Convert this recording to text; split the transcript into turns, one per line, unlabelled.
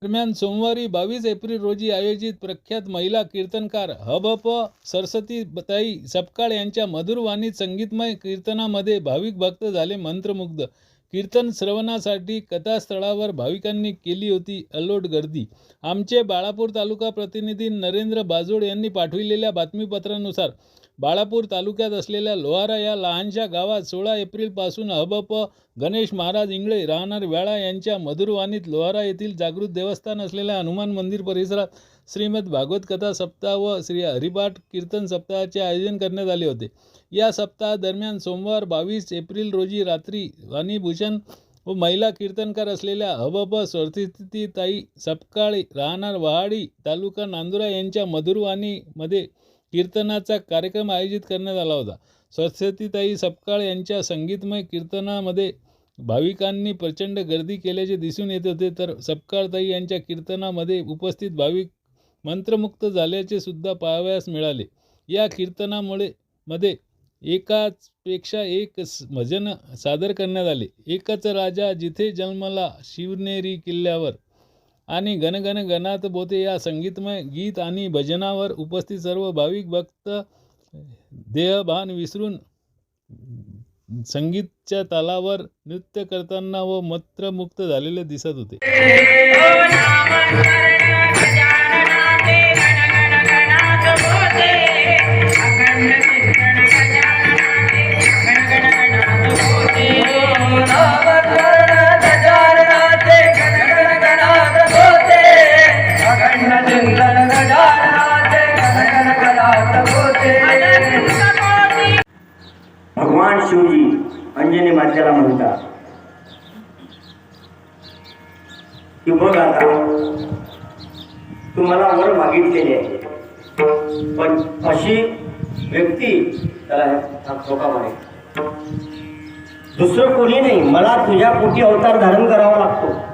दरम्यान सोमवारी 22 एप्रिल रोजी आयोजित प्रख्यात महिला कीर्तनकार हबप सरस्वतीताई सपकाळ यांच्या मधुर वाणीत संगीतमय कीर्तनामध्ये भाविक भक्त झाले मंत्रमुग्ध। कीर्तन श्रवणासाठी कथास्थळावर भाविकांनी केली होती अलोट गर्दी। आमचे बाळापूर तालुका प्रतिनिधी नरेंद्र बाजोड यांनी पाठविलेल्या बातमीपत्रानुसार बाळापूर तालुक्यात असलेल्या लोहारा या लहानशा गावात 16 एप्रिलपासून हबप गणेश महाराज इंगळे राहणार वेळा यांच्या मधुरवाणीत लोहारा येथील जागृत देवस्थान असलेल्या हनुमान मंदिर परिसरात श्रीमद भागवत कथा सप्ताह व श्री हरिपाठ कीर्तन सप्ताहाचे आयोजन करण्यात आले होते। या सप्ताहादरम्यान सोमवार 22 एप्रिल रोजी रात्री वाणीभूषण व महिला कीर्तनकार असलेल्या हबप सरस्वतीताई सपकाळ राहणार वहाडी तालुका नांदुरा यांच्या मधुरवाणीमध्ये कीर्तनाचा कार्यक्रम आयोजित करण्यात आला होता। सरस्वतीताई सपकाळ यांच्या संगीतमय कीर्तनामध्ये भाविकांनी प्रचंड गर्दी केल्याचे दिसून येत होते, तर सपकाळताई यांच्या कीर्तनामध्ये उपस्थित भाविक मंत्रमुक्त झाल्याचे सुद्धा पाहावयास मिळाले। या कीर्तनामध्ये एकापेक्षा एक भजन सादर करण्यात आले। एकच राजा जिथे जन्मला शिवनेरी किल्ल्यावर आणि गणगण गणात बोते या संगीतमय गीत आणि भजनावर उपस्थित सर्व भाविक भक्त देहभान विसरून संगीतच्या तालावर नृत्य करताना व मंत्रमुक्त झालेले दिसत होते।
भगवान शिवजी अंजनी मातेला म्हणतात की बघ आता तू मला वर मागितलेली आहे, पण अशी व्यक्ती त्याला धोका मारेल, दुसरं कोणी नाही, मला तुझ्या पोटी अवतार धारण करावा लागतो।